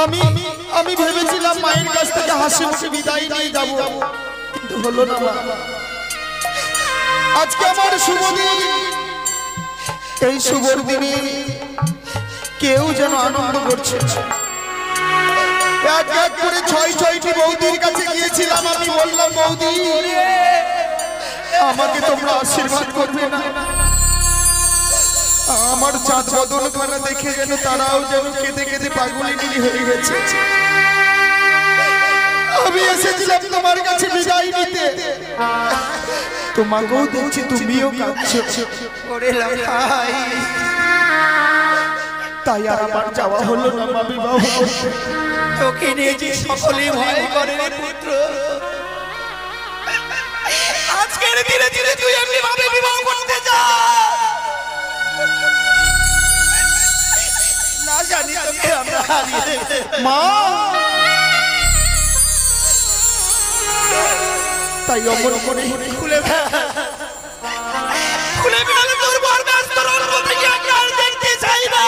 আমি আমি ভেবেছিলাম মায়ের কাছ থেকে হাসি মুখে বিদায় নিয়ে যাব, কিন্তু হলো না মা। আজকে আমার শুভ দিন, এই শুভ দিনে কেউ যেন আনন্দ করছে। এক এক করে ছয়টি বৌদির কাছে গিয়েছিলাম, আমি বললাম বৌদি আমাকে তোমরা আশীর্বাদ করবে না। আমার চাঁদ বদনখানা দেখে যেন তারাও যেন কেঁদে কেঁদে পাগলিনী হয়ে গেছে। আমি এসেছিলাম তোমার কাছে বিদায় নিতে, তোমাকেও দেখছি তুমিও কাঁদছো। তাই আর আমার যাওয়া হলো না মা বিবাহ করতে। তোকে নিয়ে যে সকলে ভয় করে রে পুত্র, আজকের দিনে দিনে তুই এমনি ভাবে বিবাহ করতে যা, না জানি তোকে আমরা হারিয়ে মা। তাই অমন করে খুলে খুলে বেরোলে তোর বর ব্যস্ত রইল, থেকে আর দেখতে চাই না।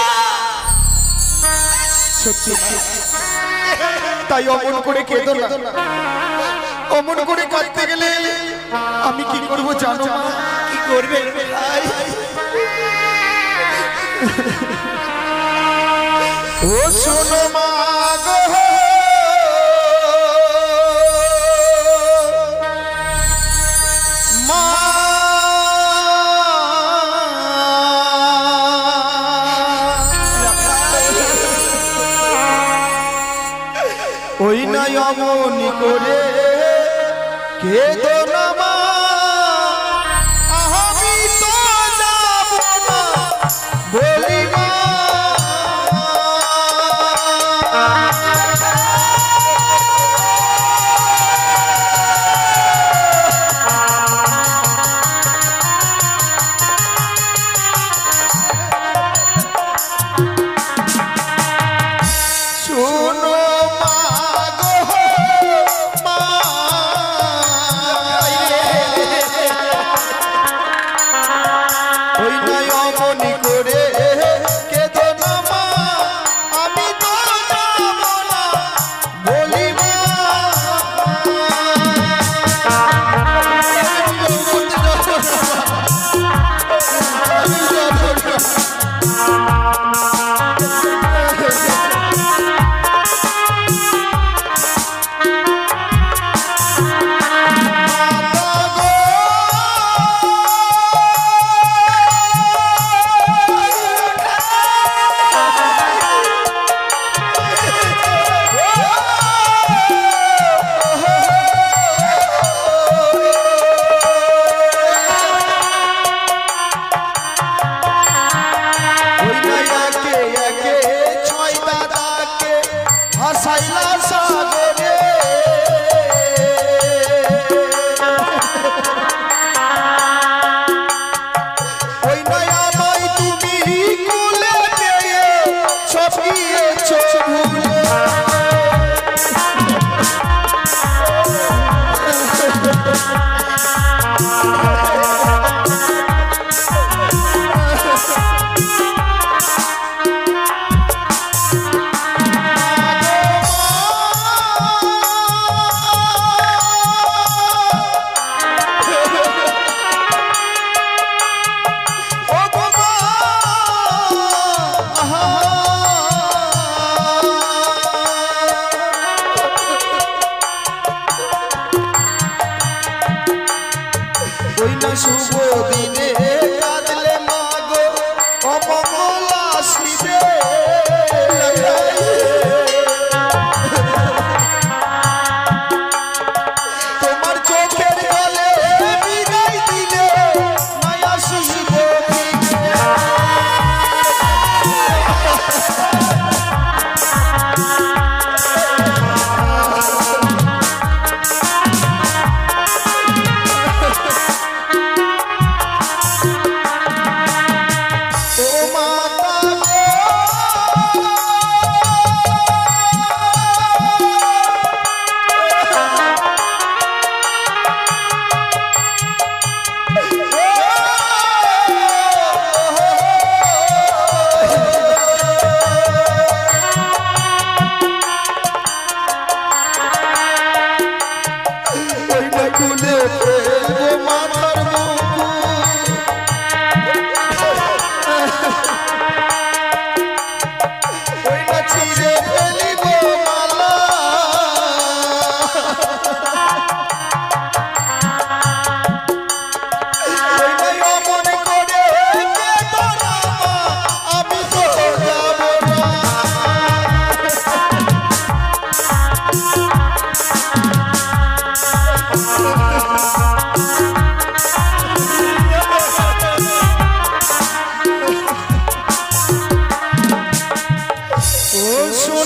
সত্যি তাই অমন করে কেঁদো না। অমন করে কাঁদতে গেলে আমি কি করব জানো মা? কি করবে ও শোনো মা গো, মা ওই নাই অমনি করে কেঁদো না মা, আমি তো যাব না বলি মা। শোনো মা গো মা, ওই নাই অমনি করে কেঁদো না মা, আমি তো যাব না বলি মা।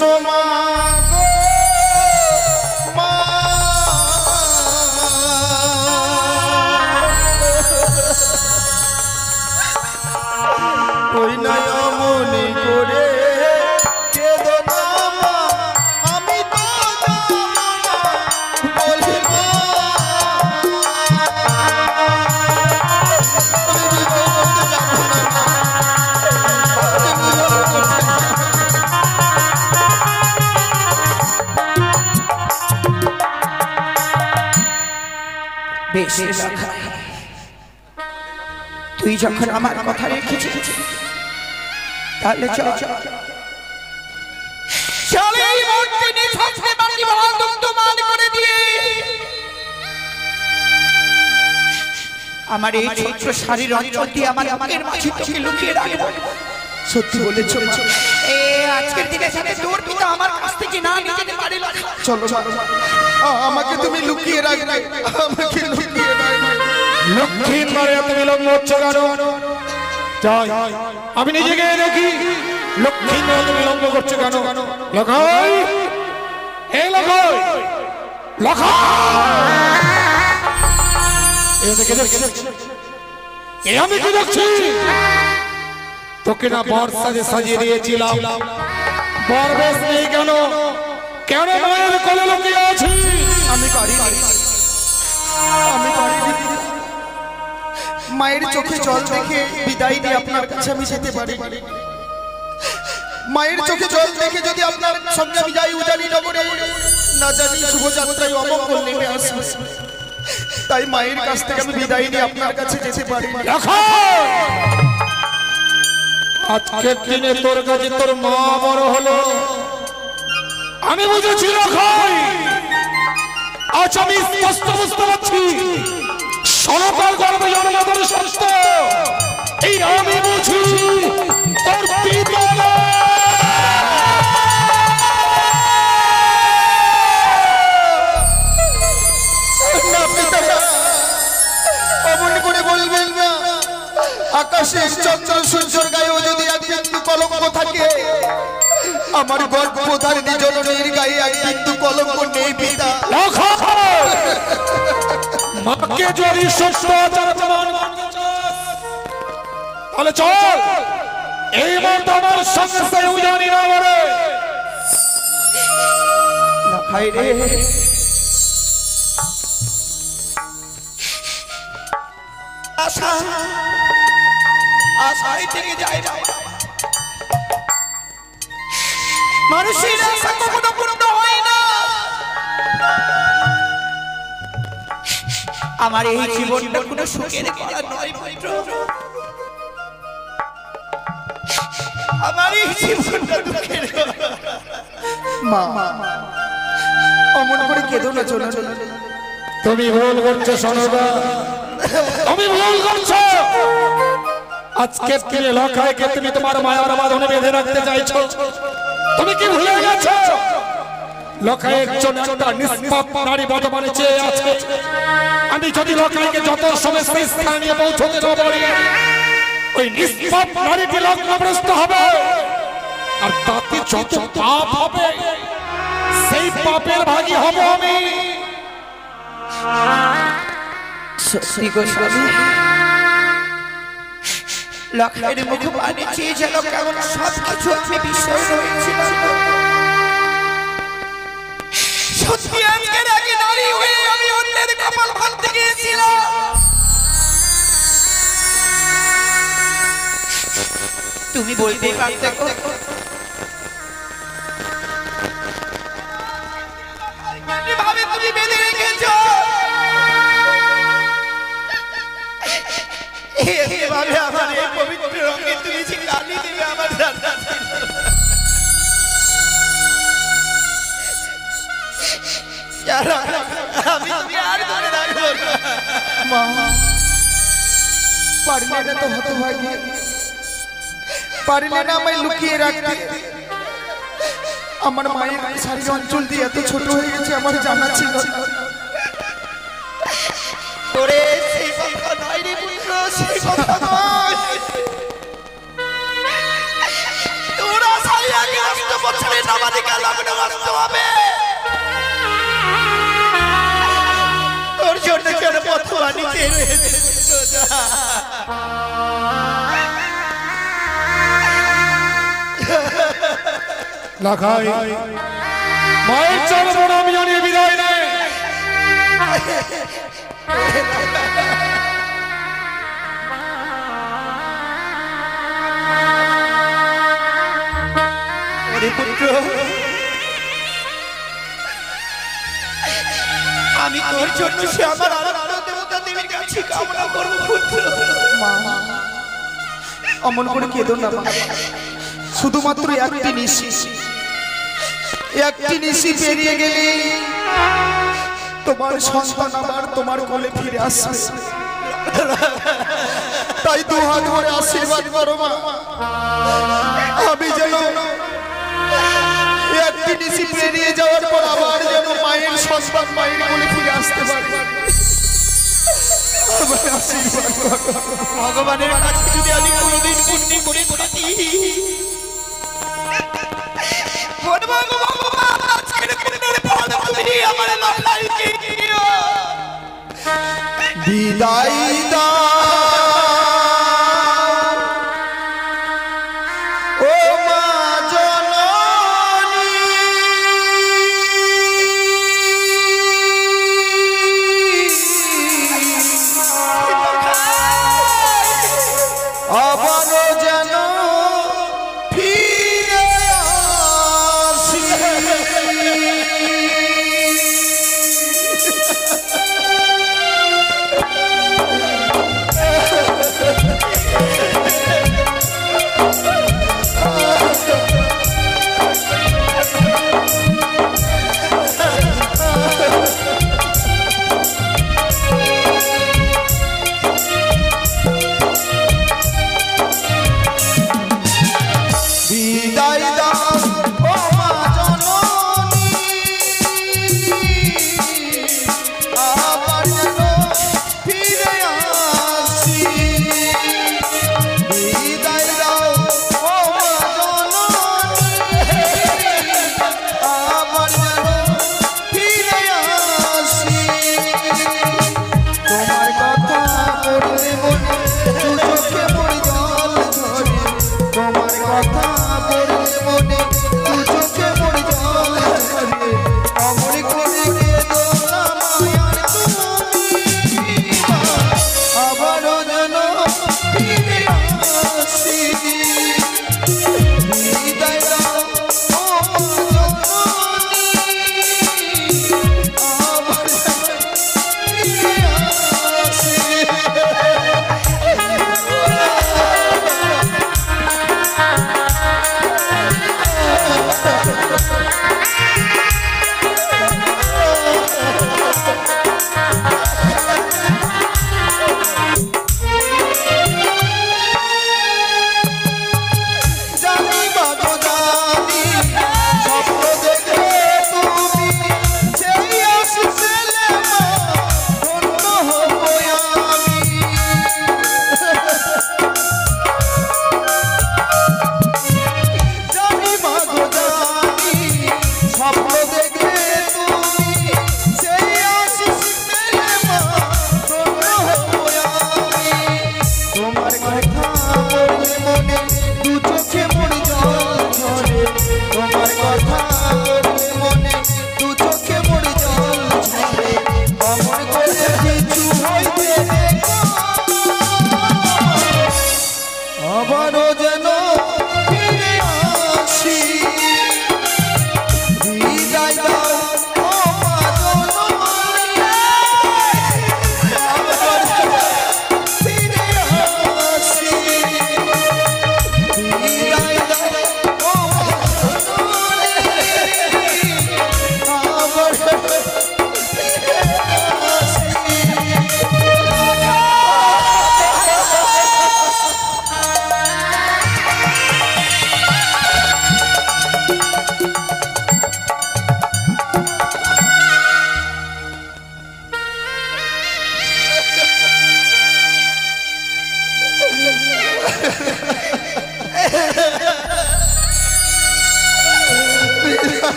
শোনো মা গো মা, ওই নয় মনে করে কেঁদো না মা, আমি তো যাবো না বলে মা। বেশ লাখাই, তুই যখন আমার কথা রেখেছিস তাহলে চল চল এই মুহূর্তে নিঃশব্দে বাকি ভারতত্ব মান করে দিয়ে আমার এই ছোট্ট শাড়ির অঞ্চল দিয়ে আমার বুকের মাঝে তোকে লুকিয়ে রাখবো। সত্যি বলেছ মা। আজকের দিনের সাথে তোর পিতা আমার কাছ থেকে না নিয়ে যেতে পারে না। চলো মা, আমাকে তুমি লুকিয়ে রাখবে, আমাকে লুকিয়ে রাখবে। লক্ষ্মীর মারে এত বিলম্ব হচ্ছে কেন? যাই আমি নিজে গিয়ে দেখি লক্ষ্মীর মারে এত বিলম্ব করছে কেন। লখাই, এই লখাই, লখাই, এ আমি কি দেখছি? তোকে না বর সাজে সাজিয়ে দিয়েছিলাম, বর বেশ নেই কেন? কেন মায়ের কোলে লুকিয়ে আছি? আমি পারিনি, আমি পারিনি। মায়ের চোখে জল দেখে বিদায় দিয়ে আপনার কাছে আমি যেতে পারি। মায়ের চোখে জল দেখে যদি আপনার সঙ্গে আমি যাই উজানি নগরে, না জানি শুভযাত্রায় অমঙ্গল নেমে আসবে। তাই মায়ের কাছ থেকে আমি বিদায় নিয়ে আপনার কাছে যেতে পারি। আজকের দিনে তোর কাছে তোর মা বড় হলো, আমি বুঝেছি লখাই। আজ আমি স্পষ্ট বুঝতে পারছি সরকার গর্বে জনগণের স্বাস্থ্য এই আমি বুঝি তোর পিতা না। অমন করে বলবেন না, আকাশের চন্দ্র সূর্যের গায়েও যদি এক বিন্দু কলঙ্ক থাকে, আমার গর্ভধারিণী জননীর গায়ে এক বিন্দু কলঙ্ক নেই পিতা। মাকে যদি সত্য আচার প্রমাণ করতে চাস তাহলে চল এই মুহূর্তে আমার সঙ্গে সে উজানি না বলে। লখাই রে, আশা আশাই থেকে যায় না, মানুষের আশা কখনো পূর্ণ হয় না। আমার এই জীবনটা কোনো সুখের করা নয় পুত্র। আমার এই জীবনটা দুঃখের। মা, অমন করে কেঁদো না, চলো চলো। তুমি ভুল করছো সোনদা, তুমি ভুল করছো। আজকে দিনে লখাইকে তুমি তোমার মায়ার বাঁধনে বেঁধে রাখতে চাইছো। তুমি কি ভুলে গেছো লখাইয়ের জন্য একটা নিষ্পাপ নারী বর্তমানে চেয়ে আছে। আমি যদি লখাইকে যত সময় সেই স্থানে পৌঁছতে না পারি, ওই নিষ্পাপ নারীটি লগ্নগ্রস্ত হবে, আর তাতে যত পাপ হবে সেই পাপের ভাগী হব আমি। সত্যি গো স্বামী, লখাইয়ের মুখ পানি চেয়ে যেন কেমন সবকিছু আমি বিশ্বাস হয়েছিলাম। সত্যি আজকের আগে নারী হয়ে আমি অন্যের কপাল ভাঙতে গিয়েছিলাম। তুমি বলতেই পারতে গো, কিভাবে তুমি বেঁধে রেখেছো? এভাবে আমার এই পবিত্র রঙে তুমি যে কালি দিবে আমার রান্না। আমি তুমি আর ধরে রাখবো না। মা, পারলে না তো হতভাগী, পারলে না আমায় লুকিয়ে রাখতে। আমার মায়ের শাড়ির অঞ্চল দিয়ে এত ছোট হয়ে গেছে আমার জানা ছিল না। ওরে সেই কথা নয় রে পুত্র, সেই কথা নয়। তোরা সাইয়াকে আসতে বছরের নাবালিকা লগ্ন আসতে হবে। তোর জন্য কেন পথুয়া নিচে লাখাই মায়ের চরণ আমি জানিয়ে বিদায় নেই। পুত্র, আমি তোর জন্য সে আমার আরাধ্য দেবতা দেবীর কাছে কামনা করব। পুত্র, অমন করে কেঁদো না মা। শুধুমাত্র একটি নিশি পেরিয়ে গেলে তোমার সন্তান আবার তোমার কোলে ফিরে আসবে। তাই দু হাত ধরে আশীর্বাদ করো মা, আমি যেন একটি নিশি পেরিয়ে যাওয়ার পর আবার যেন মায়ের সন্তান মায়ের কোলে ফিরে আসতে পারবে। আশীর্বাদ করো। ভগবানের কাছে যদি আমি কোনোদিন পুণ্য করে থাকি, বলবো ভগবান আজকের পুণ্যের ফল তুমি আমার লড়াইকে দিও। বিদায় দাও ও মা জননী, আবারও যেন ফিরে আসি।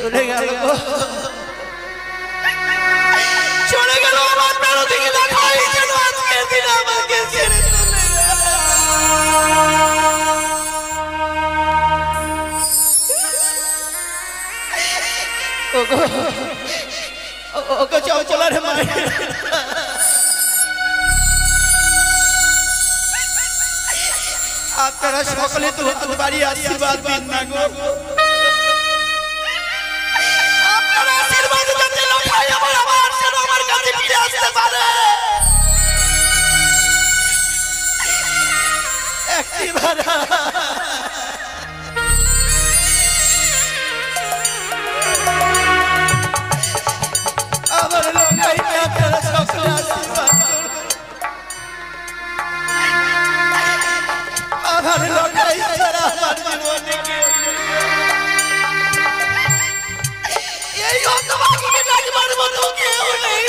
চলে গেল চলে গেল আমার প্রাণ থেকে দেখা হয়েছে আজকের দিন আমাকে ছেড়ে চলে ওগো চলার মানে আপনারা সকলে তো বাড়ি আশীর্বাদ দিন না গো আমার লোকাইকে আপনারা সকলে আশীর্বাদ আমার লোকাই ছাড়া আমার জীবনে কেউ এই হতভাগীকে ডাকবার মতো কেউ নেই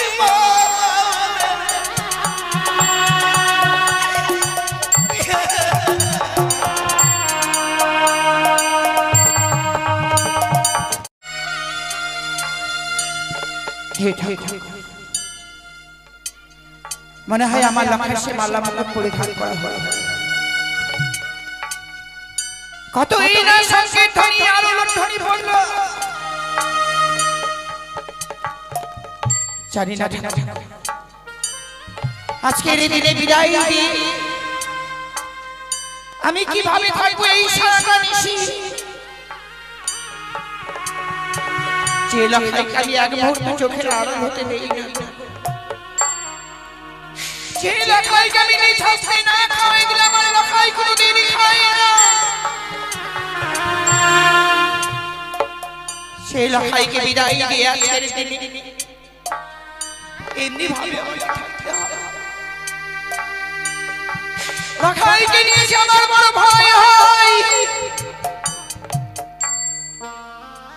মনে হয় আমার লক্ষ্যে সে মালা মালা পরিধান করা হয় কত এই না সংকেত ধ্বনি আর ধ্বনি পড়ল জানি না আজকের এই দিনে বিদায় দিই আমি কিভাবে থাকবো এই সারাটা নিশি যে লক্ষ্যকে আমি এক মুহূর্ত চোখের আড়াল হতে দেই না যে লক্ষ্যকে আমি নিজ হস্তে না খাওয়াই দিলে আমার লক্ষ্য কোনোদিনই খায় না সেই লক্ষ্যকে বিদায় দিয়ে আজকের দিনে এমনি ভাবে থাকতে হবে লক্ষ্যকে নিয়ে আমার বড় ভয় হয়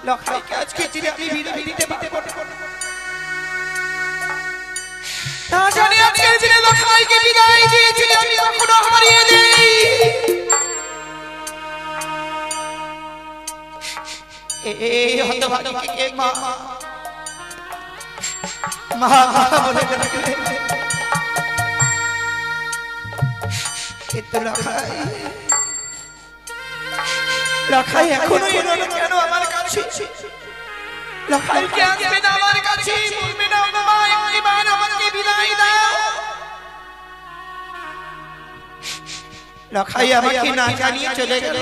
লক্ষ্যকে আজকে দিনে আমি বিদায় দিতে পারবো না তা জানি আজকের দিনে লক্ষ্যকে বিদায় দিয়েছিলে আমি কখনো হারিয়ে দেই এই হতভাগীকে মা মা বলে ডাকলে কিন্তু লক্ষ্য এখনো এলো না কেন আমার কাছে লক্ষ্যকে আসবে না আমার কাছে বলবে না মা একবার আমাকে বিদায় দাও লক্ষ্য আমাকে না জানিয়ে চলে গেল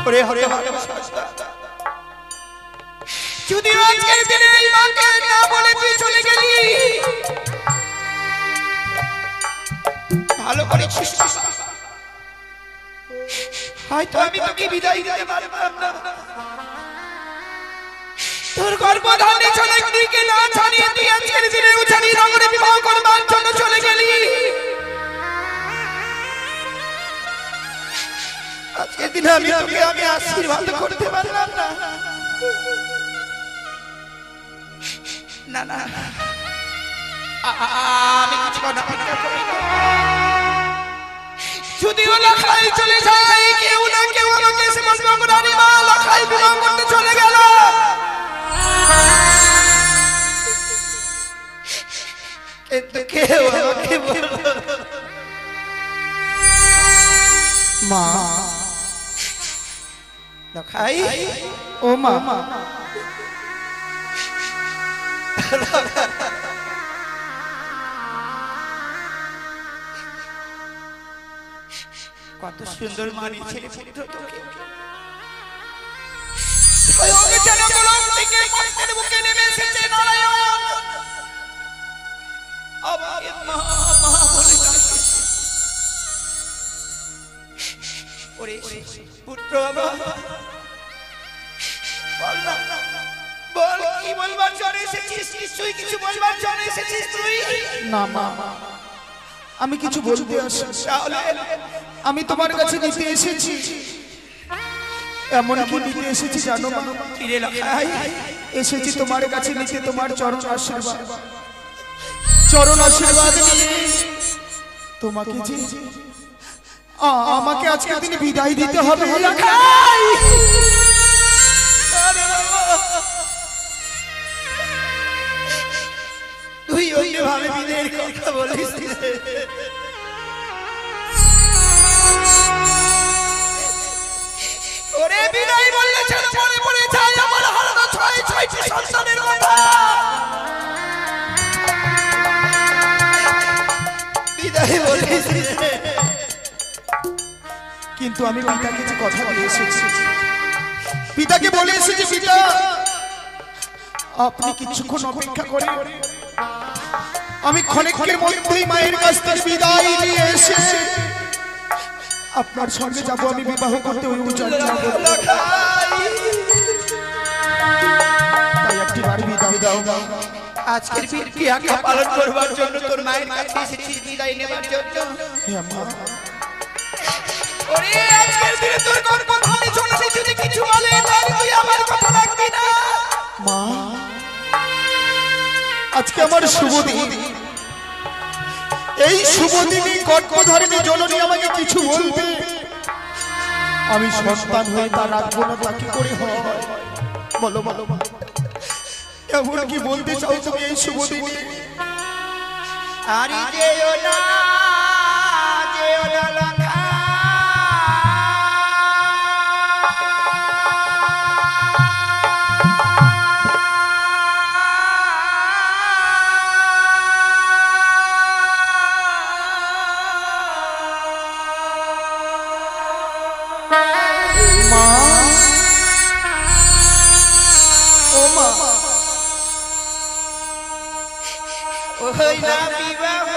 ওরে হরে হরে যদি আজকের দিনে এই মাকে না বলে তুই চলে গেলি ভালো করেছিস হয়তো আমি তোকে বিদায় দিতে পারলাম না তোর গর্ভধারণে চলে দিকে না ছাড়িয়ে তুই আজকের দিনে উঠানি নগরে বিবাহ করবার জন্য চলে গেলি আজকের দিনে আমি তোকে আমি আশীর্বাদ করতে পারলাম না না না আমি কিছু না যদিও লখাই চলে যায় কেউ না কেউ আমাকে এসে বলবে রানী মা লখাই বিবাহ করতে চলে গেল কিন্তু কেউ আমাকে বলবে মা লখাই ও মা কত সুন্দর মানিয়েছে পুত্র তোকে ওকে যেন কলম থেকে মস্তের বুকে নেমে এসেছে নারায়ণ আমাকে মা মা বলে ডাকে। ওরে পুত্র আমার, বল না, বল কি বলবার জন্য এসেছিস? নিশ্চয়ই কিছু বলবার জন্য এসেছিস তুই। না মা, আমি কিছু বলতে আসি। তাহলে আমি তোমার কাছে নিতে এসেছি, এমন কি নিতে এসেছি জানো মা? ফিরে লাখাই এসেছি তোমার কাছে নিতে তোমার চরণ আশীর্বাদ। চরণ আশীর্বাদ নিয়ে তোমাকে যে আমাকে আজকে দিনে বিদায় দিতে হবে। লাখাই তুই অন্যভাবে বিদায়ের কথা বলিস। ওরে বিদায় বললে যেন মনে পড়ে যায় আমার হারানো ছয়টি সন্তানের কথা। বিদায় বলিস, কিন্তু আমি পিতাকে যে কথা বলে এসেছি, পিতাকে বলে এসেছি, পিতা আপনি কিছুক্ষণ অপেক্ষা করে, আমি ক্ষণিকের মধ্যেই মায়ের কাছ থেকে বিদায় নিয়ে এসে আপনার সঙ্গে যাব। আমি বিবাহ করতে ওই উজান যাব। তাই একটি বার বিদায় দাও। আজকের ক্রিয়াকে পালন করবার জন্য তোর মায়ের কাছে এসেছিস বিদায় নেবার জন্য। হ্যাঁ মা। ওরে আজকের দিনে তোর কোন কথা আমি শুনেছি, যদি কিছু বলে তাহলে তুই আমার কথা রাখবি না। মা, আজকে আমার শুভ দিন। এই শুভ দিনে গর্ভধারিণী জননী আমাকে কিছু বলবে, আমি সন্তান হয়ে তা রাখবো না, তাকে করে হয়। বলো বলো মা, এমন কি বলতে চাও তুমি এই শুভ দিনে? আরে যেও না, যেও না লাখা। মা, ও মা, ওই না বিবাহ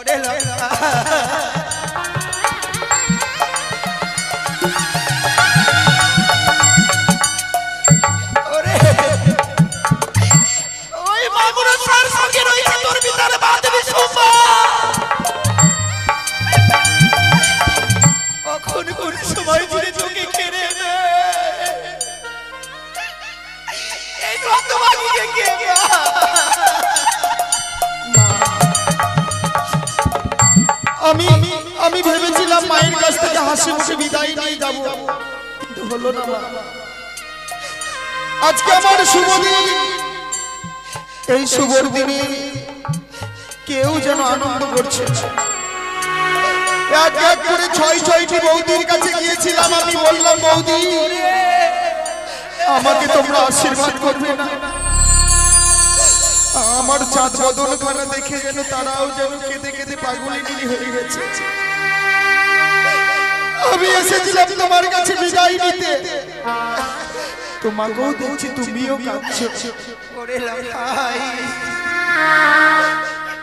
ওরে লক্ষা ওরে ওই মাগুরা সার সঙ্গে রয়েছে তোর ভিতরে বাঁধবি সোমা কখন কোন সময় ধরে চোখে খেরে এই রক্তবাগিকে কে আমি ভেবেছিলাম মায়ের কাছ থেকে হাসি মুখে বিদায় নিয়ে যাব, কিন্তু হলো না মা। আজকে আমার শুভ দিন, এই শুভ দিনে কেউ যেন আনন্দ করছে। এক এক করে ছয়টি বৌদির কাছে গিয়েছিলাম, আমি বললাম বৌদি আমাকে তোমরা আশীর্বাদ করবে না। আমার চাঁদ বদন খানা দেখে যেন তারাও যেন কেঁদে কেঁদে পাগলিনী হয়ে গেছে। আমি এসেছিলাম তোমার কাছে বিদায় নিতে, তোমাকেও দেখছি তুমিও কাঁদছো।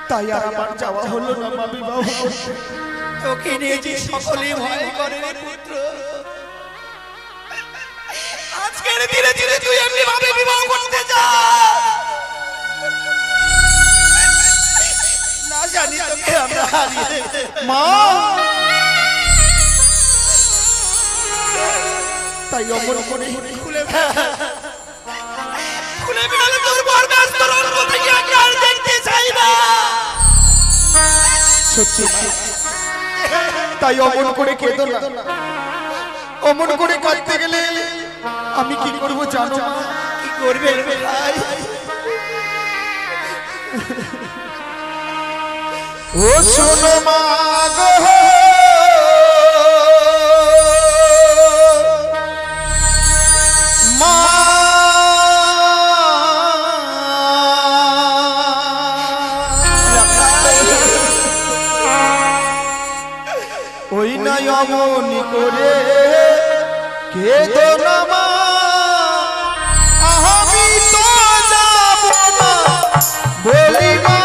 তাই আর আমার যাওয়া হলো না মা বিবাহ করতে। তোকে নিয়ে যে সকলে ভয় করে রে পুত্র, আজকের ধীরে ধীরে তুই এমনি ভাবে বিবাহ করতে যা না জানি তোকে আমরা হারিয়ে মা। তাই অমন করে খুলে বেড়ালে তোর বর ব্যস্ত রঙ্গ থেকে আমি আর দেখতে চাই না। সত্যি তাই অমন করে কেঁদো না। অমন করে কাঁদতে গেলে আমি কি করব জানো মা? কি করবে ভাই? ও শোনো মা গো, মা ওই নাই অমনি করে কেঁদো না মা, আমি তো যাব না বলি মা।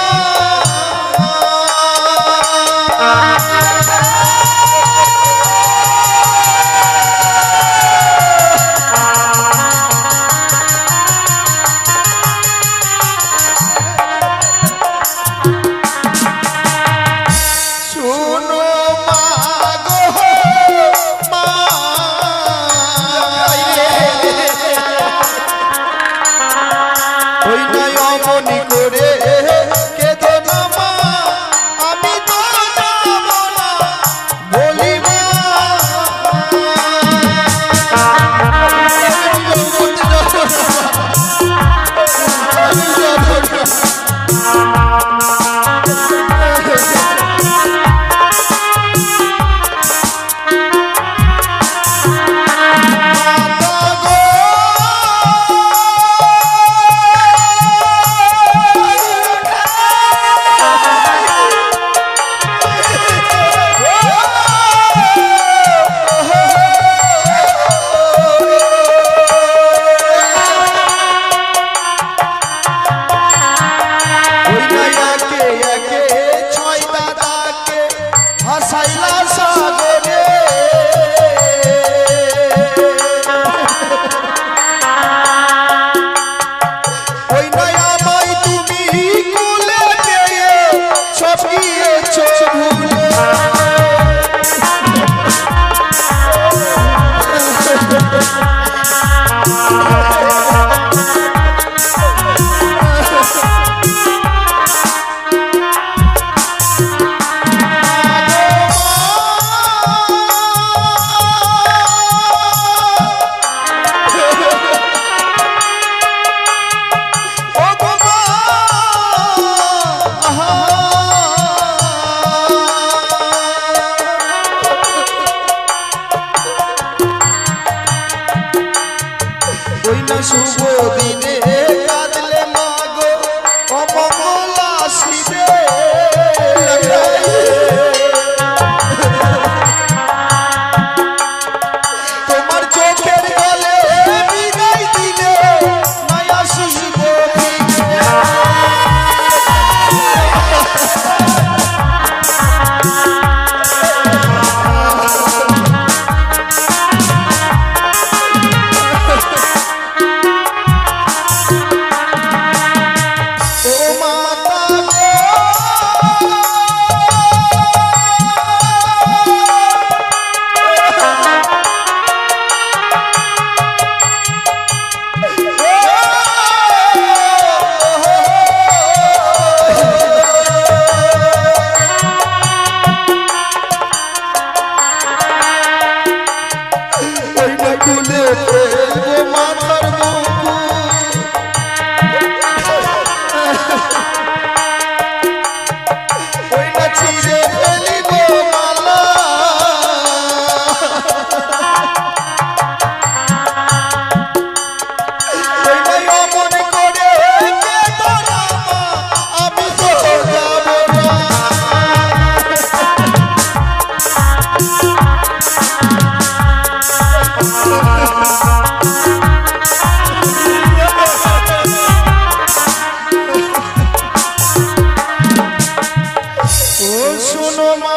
ও শোনো মা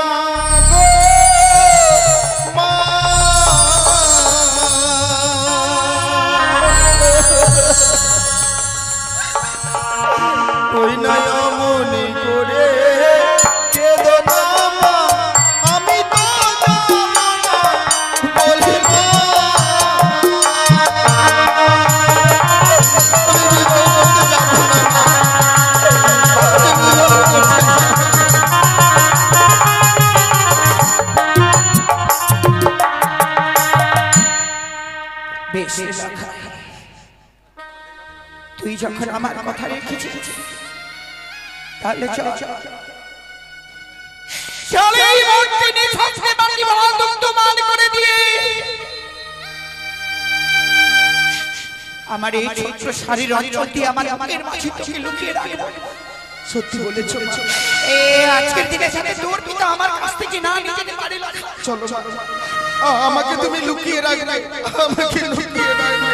গো মা, ওই নয় মনে করে কেঁদো না মা, আমি তো যাবো না বলি মা। আমি বিবাহ করতে যাবো না মা, আমি বিবাহ করতে যাবো না। বেশ লাখাই, তুই যখন আমার কথা রেখেছিস তাহলে চল এই মুহূর্তে নিঃশব্দে বাকি মহাদুগ্ধ মান করে দিয়ে আমার এই ছোট্ট শাড়ির অঞ্চল দিয়ে আমার বুকের মাঝে তোকে লুকিয়ে রাখবো। সত্যি বলেছো মা। আজকের দিনে সাথে তোর পিতা আমার কাছ থেকে না নিয়ে যেতে পারে না। চলো মা, আমাকে তুমি লুকিয়ে রাখবে, আমাকে লুকিয়ে রাখবে।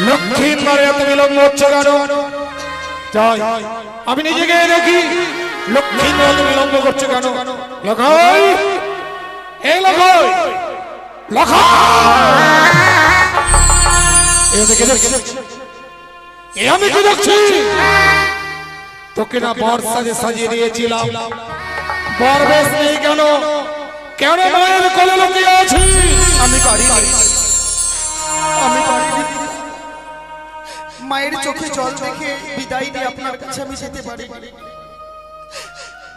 লক্ষ্মীর মারে এত বিলম্ব হচ্ছে কেন? যাই আমি নিজে গিয়ে দেখি লক্ষ্মীর মারে এত বিলম্ব করছে কেন। লখাই, এই লখাই, লখাই, আমি কি দেখছি? তোকে না বর সাজে সাজিয়ে দিয়েছিলাম, বর বেশ নেই কেন? কেন মায়ের কোলে লুকিয়ে আছিস? আমি পারিনি, আমি পারিনি। মায়ের চোখে জল দেখে বিদায় দিয়ে আপনার কাছে আমি যেতে পারি।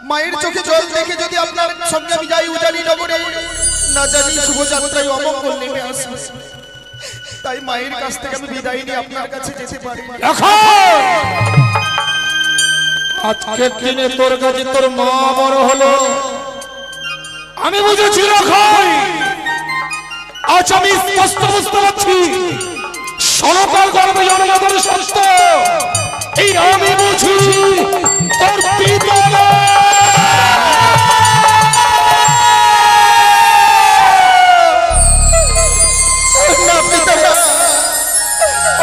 মায়ের চোখে জল দেখে যদি আপনার সঙ্গে আমি যাই উজানি নগরে, না জানি শুভযাত্রায় অমঙ্গল নেমে আসবে। তাই মায়ের কাছ থেকে আমি বিদায় নিয়ে আপনার কাছে যেতে পারি। আজকের দিনে তোর কাছে তোর মা বড় হলো, আমি বুঝেছি রাখাই। আজ আমি স্পষ্ট বুঝতে পারছি সনকার গর্ভে জন্মদানের সত্য এই আমি বুঝি তোর পিতা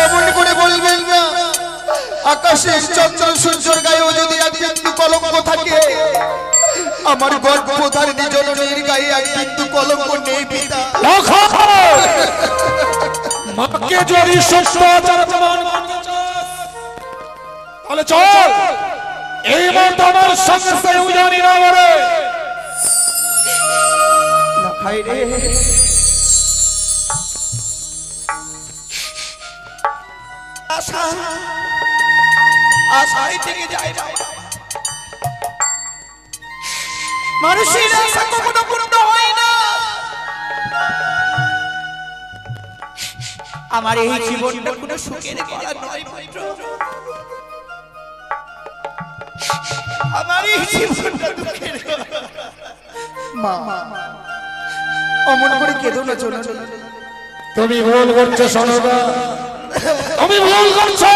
অমন করে বলবেন না। আকাশের চন্দ্র সূর্যের গায়েও যদি এক বিন্দু কলঙ্ক থাকে, আমার গর্ভধারিণী জননীর গায়ে এক বিন্দু কলঙ্ক নেই পিতা। মাকে যদি সত্য আচার প্রমাণ করতে চাস তাহলে চল এইবার আমার সঙ্গে সে উজানি না করে। লখাই রে, আশা আশাই থেকে যায় না। মানুষের আশা কখনো পূর্ণ হয় না। আমার এই জীবনটা কোনো সুখের করা নয় পুত্র, আমার এই জীবনটা দুঃখের। মা, অমন করে কেঁদো না। চলো, তুমি ভুল করছো সোনবা, তুমি ভুল করছো।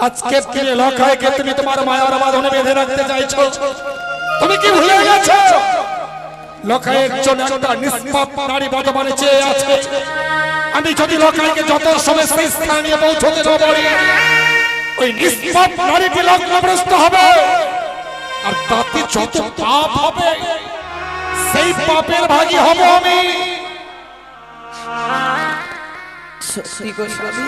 আজকে দিনে লখাইকে তুমি তোমার মায়ার বাঁধনে বেঁধে রাখতে চাইছো। তুমি কি ভুলে গেছো লখাইয়ের জন্য একটা নিষ্পাপ নারী বর্তমানে চেয়ে আছে। আমি যদি লখাইকে যত সময় সেই স্থানে পৌঁছতে না পারি, ওই নিষ্পাপ নারীটি লগ্নগ্রস্ত হবে, আর তাতে যত পাপ হবে সেই পাপের ভাগী হব আমি। সত্যি গো স্বামী,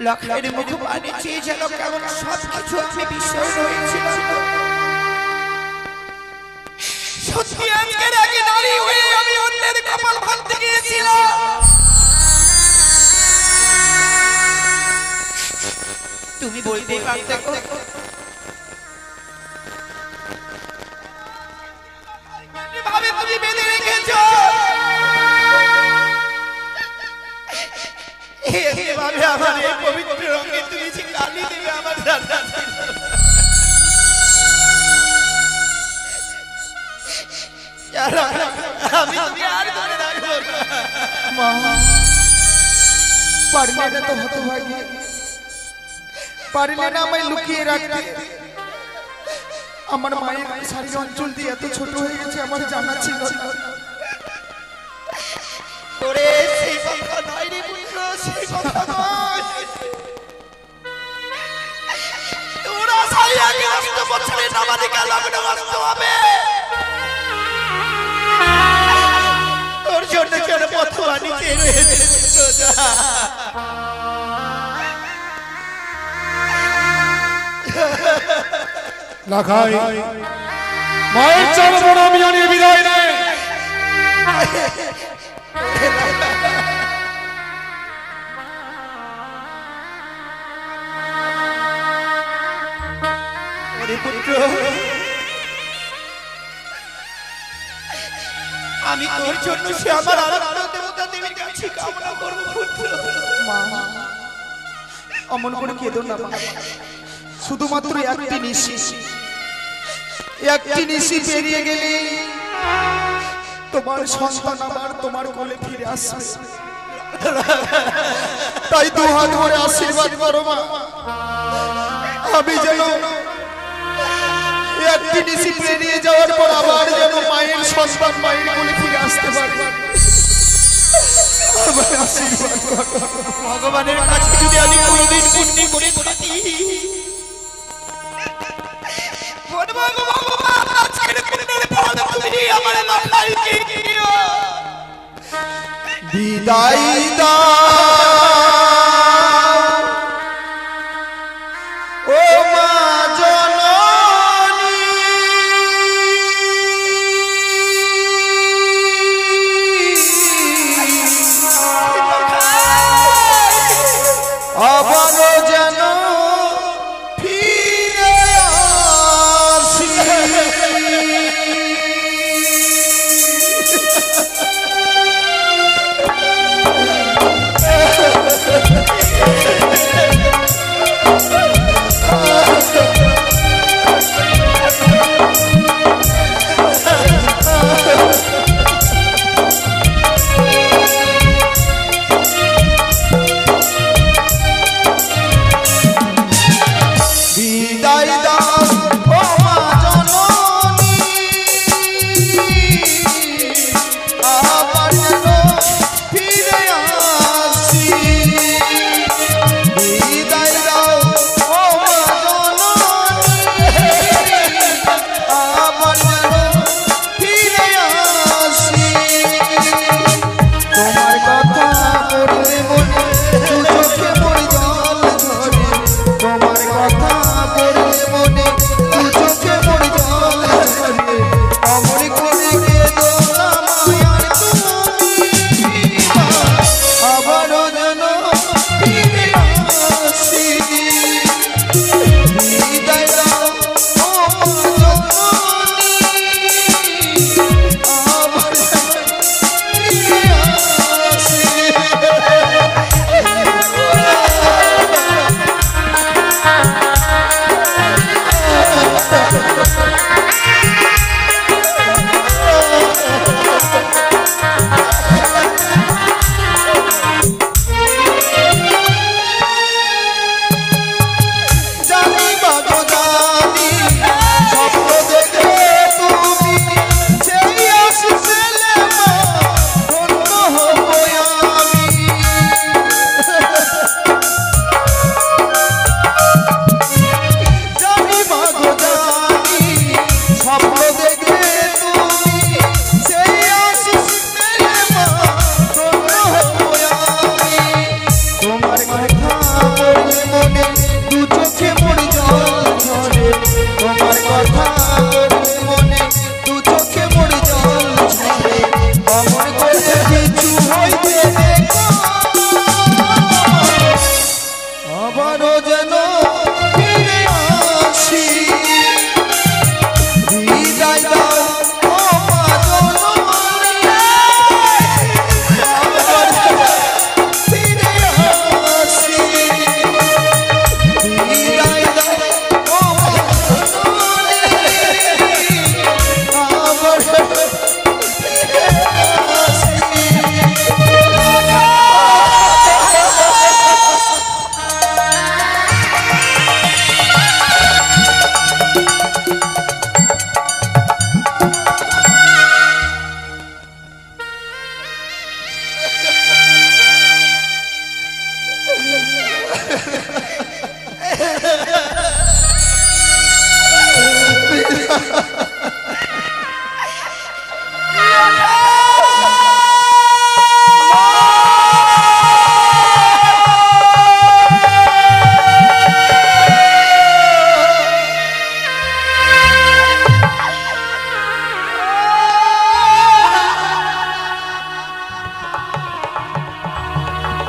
লখাইয়ের মুখ পানে চেয়ে যেন কেমন সবকিছু আমি বিশ্বাস হয়েছিলাম। সত্যি আজকের আগে নারী হয়ে আমি অন্যের কপাল ভাঙতে গিয়েছিলাম। তুমি বলতেই পারতে ভাবে তুমি বেঁধে রেখেছ, এভাবে আমার এই পবিত্র রঙে তুমি যে কালি দেবে আমার রান্না। আমি তুমি আর ধরে রাখবো না। মা, পারলে না তো হতভাগী, পারলে না আমায় লুকিয়ে রাখতে। আমার মায়ের শাড়ির অঞ্চল দিয়ে এত ছোট হয়ে গেছে আমার জানা ছিল না। ওরে সেই কথা নয় রে পুত্র, সেই কথা নয়। তোরা সারিয়াকে নষ্ট করতে কোনো কষ্ট হবে তোর জন্য কেন পথুয়া নিচে রয়েছে লাখাই মায়ের চরণ আমি জানিয়ে বিদায় নেই। পুত্র আমি তোর জন্য সে আমার আরাধ্য দেবতা দেবীর কাছে কামনা করব পুত্র। মা অমন করে কেঁদো না মা, শুধুমাত্র একটি নিশি পেরিয়ে গেলে তোমার সন্তান আবার তোমার কোলে ফিরে আসবে। তাই দু হাত ধরে আশীর্বাদ করো মা, আমি যেন একটি নিশি পেরিয়ে যাওয়ার পর আবার যেন মায়ের সন্তান মায়ের কোলে ফিরে আসতে পারবে। আমার আশীর্বাদ করো। ভগবানের কাছে যদি আমি কোনোদিন পুণ্য করে থাকি ভগবান আজকের পুণ্যের ফল তুমি আমার লাখাইকে দিও। বিদায় দাও ও মা জননী, আবার যেন ফিরে আসি।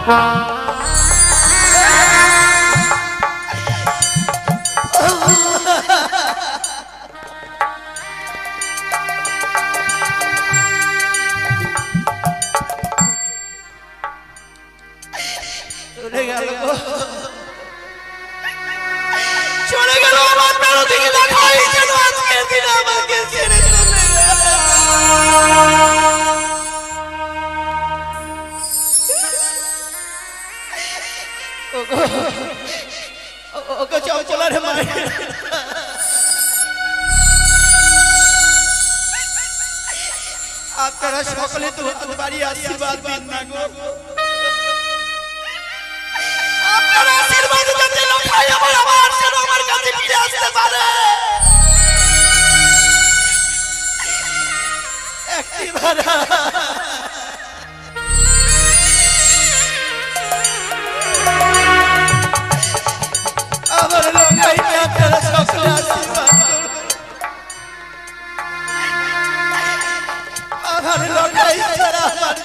চলে গেল আমার প্রাণ থেকে দেখাই যেন আজকের দিন আমাকে ছেড়ে চলে গেল। ওগো চঞ্চলার মায়ের আপনারা সকলে তো হাত বাড়িয়ে আশীর্বাদ দিন না গো। আপনারা আশীর্বাদ যাতে লখাই আমার যেন আমার কাছে ফিরে আসতে পারে। একটিবার আমার লখাইকে আপনারা সকলে আশীর্বাদ করুন। আমার লখাই ছাড়া আমার